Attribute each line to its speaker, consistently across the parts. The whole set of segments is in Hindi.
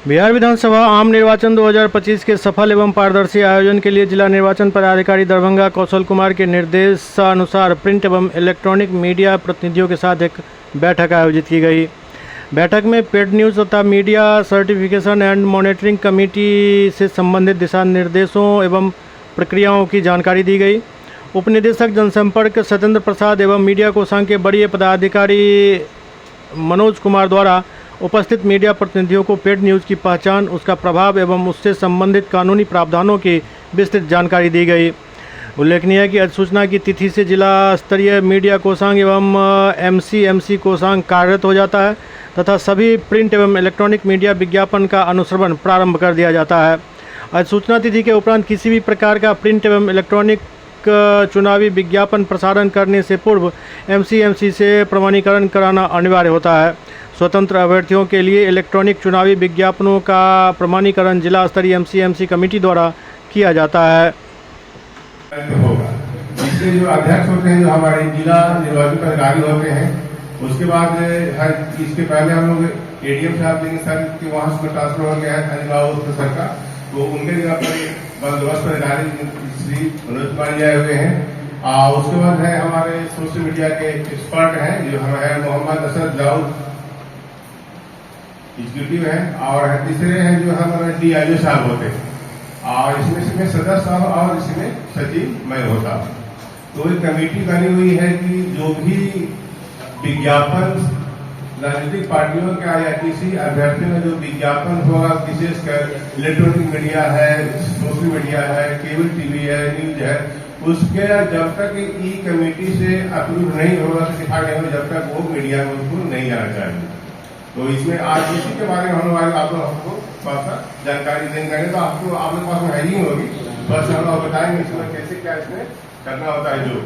Speaker 1: बिहार विधानसभा आम निर्वाचन 2025 के सफल एवं पारदर्शी आयोजन के लिए जिला निर्वाचन पदाधिकारी दरभंगा कौशल कुमार के निर्देशानुसार प्रिंट एवं इलेक्ट्रॉनिक मीडिया प्रतिनिधियों के साथ एक बैठक आयोजित की गई। बैठक में पेड न्यूज़ तथा media certification and monitoring committee से संबंधित दिशा निर्देशों एवं प्रक्रियाओं की जानकारी दी गई। उपनिदेशक जनसंपर्क सत्येंद्र प्रसाद एवं मीडिया कोषांग के वरीय पदाधिकारी मनोज कुमार द्वारा उपस्थित मीडिया प्रतिनिधियों को पेड न्यूज़ की पहचान, उसका प्रभाव एवं उससे संबंधित कानूनी प्रावधानों की विस्तृत जानकारी दी गई। उल्लेखनीय है कि अधिसूचना की तिथि से जिला स्तरीय मीडिया कोषांग एवं एमसी कोषांग कार्यरत हो जाता है तथा सभी प्रिंट एवं इलेक्ट्रॉनिक मीडिया विज्ञापन का अनुश्रवण प्रारंभ कर दिया जाता है। अधिसूचना तिथि के उपरांत किसी भी प्रकार का प्रिंट एवं इलेक्ट्रॉनिक चुनावी विज्ञापन प्रसारण करने से पूर्व एमसी से प्रमाणीकरण कराना अनिवार्य होता है। स्वतंत्र अभ्यर्थियों के लिए इलेक्ट्रॉनिक चुनावी विज्ञापनों का प्रमाणीकरण जिला स्तरीय एमसी कमेटी द्वारा किया जाता है।
Speaker 2: इसके जो अध्यक्ष होते हैं, जो हमारे जिला निर्वाचन पदाधिकारी होते हैं, उसके बाद इसके पहले हम लोग एडीएम साहब देंगे सर कि वहाँ से ट्रांसफर हो गया है सर का, तो उनके जगह पर बंदोबस्त अधिकारी श्री मनोज कुमार जी आए हुए हैं। उसके बाद है हमारे सोशल मीडिया के एक्सपर्ट हैं जो हमारे मोहम्मद असद दाऊद एग्जीक्यूटिव है, और तीसरे हैं जो हमारे डीआईओ साहब होते हैं, और इसमें सदस्य साहब और इसमें सचिव मैं होता। तो एक कमेटी बनी हुई है कि जो भी विज्ञापन राजनीतिक पार्टियों का या किसी अभ्यर्थी में जो विज्ञापन होगा, विशेषकर इलेक्ट्रॉनिक मीडिया है, सोशल मीडिया है, केबल टीवी है, न्यूज है, उसके जब तक ई कमेटी से अप्रूव नहीं होगा, सर्टिफाइड नहीं होगा, जब तक वो मीडिया में उसको नहीं आना चाहिए। तो इसमें आज इसी के बारे में हम लोग आप लोग हमको थोड़ा सा जानकारी देंगे, तो आपको आप लोग पास में है ही होगी, बस हम लोग बताएंगे इसमें कैसे क्या इसमें करना होता है। जो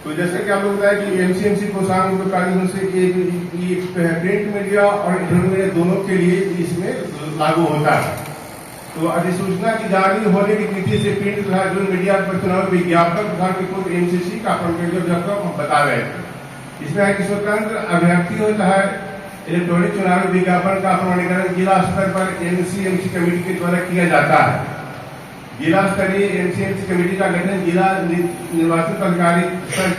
Speaker 2: तो जैसे कि आप लोग बताया कि एमसी कोषांग कार्य से प्रिंट मीडिया और इलेक्ट्रॉनिक मीडिया दोनों के लिए इसमें लागू होता है। तो अधिसूचना की जारी होने की तिथि से प्रिंट तथा जो मीडिया पर चुनाव विज्ञापन तथा खुद एमसीसी का जब हम बता रहे थे, इसमें है कि स्वतंत्र अभ्यर्थी होता है इलेक्ट्रॉनिक चुनावी विज्ञापन का प्रमाणीकरण जिला स्तर पर एमसी कमेटी के द्वारा किया जाता है। जिला स्तरीय एमसी कमेटी का गठन जिला निर्वाचन अधिकारी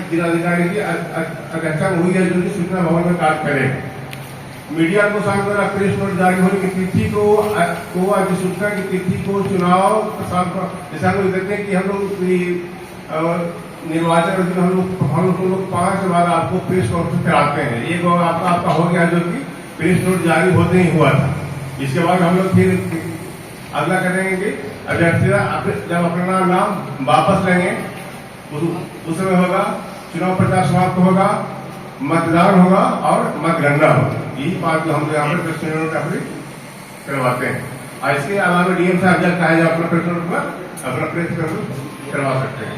Speaker 2: जिलाधिकारी की अध्यक्षता में हुई है, जो कि सूचना भवन में कार्य करेगा। मीडिया को सामने द्वारा प्रेस नोट जारी होने की तिथि को अधिसूचना की तिथि को चुनाव जैसा हम लोग देखते हैं कि हम लोग निर्वाचन हम लोग 5 बार आपको प्रेस कॉन्फ्रेंस कराते हैं। एक बार आपका हो गया जो कि प्रेस नोट जारी होते ही हुआ था। इसके बाद हम लोग फिर अगला करेंगे, अभ्यर्थी जब अपना नाम वापस लेंगे उस समय होगा चुनाव प्रचार समाप्त होगा, मतदान होगा और मतगणना होगा। यही बात जो हम यहाँ पर प्रेस नोट करवाते हैं। इसके अलावा डीएम साहब जब चाहे अपना प्रेस नोट पर अपना प्रेस करवा सकते हैं।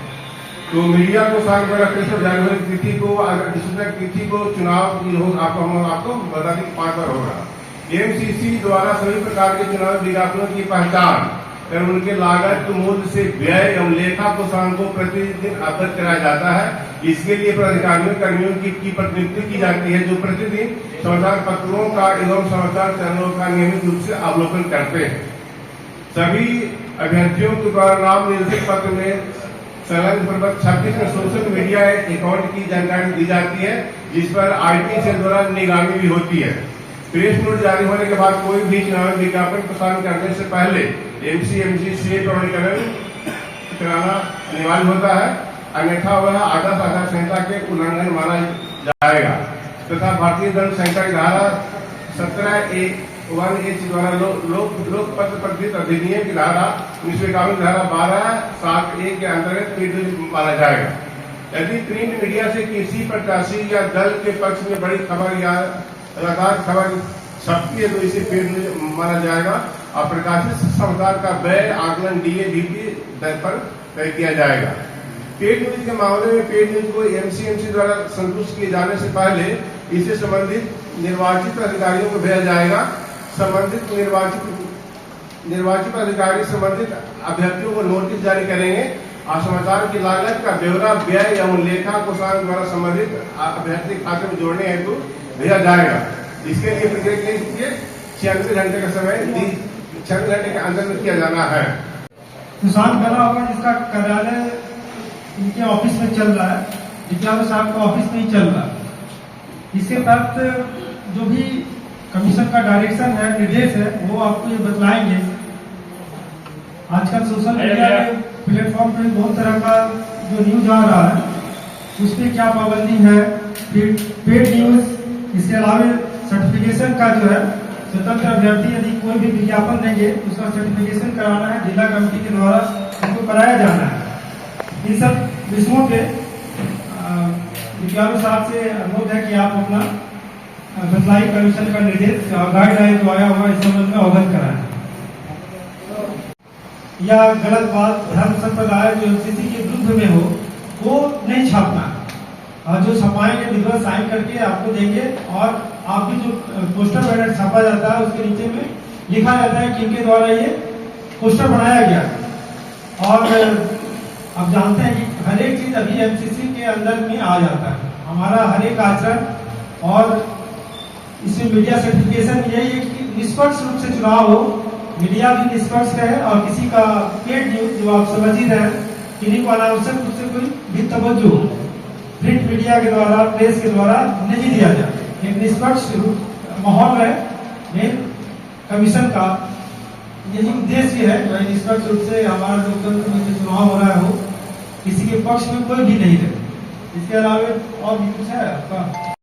Speaker 2: तो मीडिया को साथ प्रेस नोट जारी होने की तिथि को अधिसूचना की तिथि को चुनाव आपको बता दें 5 बार होगा। एमसीसी द्वारा सभी प्रकार के चुनावी विज्ञापनों की पहचान एवं उनके लागत मूल्य से व्यय एवं लेखा कोषांग को प्रतिदिन अवगत कराया जाता है। इसके लिए पदाधिकारियों कर्मियों की प्रतिनियुक्ति की जाती है, जो प्रतिदिन समाचार पत्रों का एवं समाचार चैनलों का नियमित रूप से अवलोकन करते हैं। सभी अभ्यर्थियों के द्वारा नाम निर्देशित पत्र में संलग्न 26 में सोशल मीडिया अकाउंट की जानकारी दी जाती है, जिस पर आईटी सेल द्वारा निगरानी भी होती है। प्रेस नोट जारी होने के बाद कोई भी चुनावी विज्ञापन प्रसारण करने से पहले एमसी से प्रमाणीकरण कराना अनिवार्य होता है, अन्यथा वह आदर्श आचार संहिता के उल्लंघन माना जाएगा तथा भारतीय दंड संहिता की धारा 17(1) द्वारा लोकपत्र पत्रित अधिनियम की धारा 1951 धारा 12(7)(1) के अंतर्गत प्रिंट माना जाएगा। यदि प्रिंट मीडिया से किसी प्रत्याशी या दल के पक्ष में बड़ी खबर या लगातार खबर छपती है तो इसे पेड न्यूज माना जाएगा, और प्रकाशित समाचार का व्यय आकलन डीए/वीपी दर पर तय किया जाएगा। पेड न्यूज के मामले में पेड न्यूज को एमसी द्वारा संतुष्ट किए जाने से पहले इसे संबंधित निर्वाचित अधिकारियों को भेजा जाएगा। संबंधित निर्वाचित अधिकारी संबंधित अभ्यर्थियों को नोटिस जारी करेंगे और समाचार की लागत का ब्यौरा व्यय एवं लेखा कोषांग द्वारा संबंधित अभ्यर्थी खाते में जोड़ने हेतु भेजा जाएगा। इसके लिए प्रक्रिया 96 घंटे का समय 96 घंटे के अंदर में किया जाना है।
Speaker 3: किसान बना होगा जिसका कार्यालय इनके ऑफिस में चल रहा है, विज्ञान साहब का ऑफिस में ही चल रहा है। इसके तहत जो भी कमीशन का डायरेक्शन है, निर्देश है, वो आपको ये बतलाएंगे। आजकल सोशल मीडिया के प्लेटफॉर्म पे बहुत तरह का जो न्यूज आ रहा है उस पर क्या पाबंदी है, फिर पेड न्यूज, इसके अलावा सर्टिफिकेशन का जो है स्वतंत्र अभ्यर्थी यदि कोई भी विज्ञापन देंगे उसका सर्टिफिकेशन कराना है, जिला कमेटी के द्वारा उनको कराया जाना है। इन सब विषयों पे विज्ञान साहब से अनुरोध है कि आप अपना बतलाई कमीशन का निर्देश गाइडलाइन जो आया हुआ इस संबंध में अवगत कराएं। या गलत बात, धर्म संप्रदाय जो एमसीसी के विरुद्ध में हो वो नहीं छापना, और जो छपाएंगे विधिवत साइन करके आपको देंगे। और आपकी जो पोस्टर बैनर छापा जाता है उसके नीचे में लिखा जाता है कि इनके द्वारा ये पोस्टर बनाया गया। और आप जानते हैं कि हर एक चीज अभी एमसीसी के अंदर में आ जाता है, हमारा हर एक आचरण। और इसमें मीडिया सर्टिफिकेशन यही है कि निष्पक्ष रूप से चुनाव हो, मीडिया भी निष्पक्ष रहे और किसी का पेड न्यूज जो आप समझ ही रहे किन्हीं को अनावश्यक रूप से कोई भी तवज्जो प्रिंट मीडिया के द्वारा, प्रेस के द्वारा नहीं दिया जाए। एक निष्पक्ष माहौल रहे, मेन कमीशन का यही उद्देश्य है कि निष्पक्ष रूप से हमारा लोकतंत्र में चुनाव हो रहा हो, किसी के पक्ष में कोई भी नहीं रहे। इसके अलावा और भी कुछ है आपका?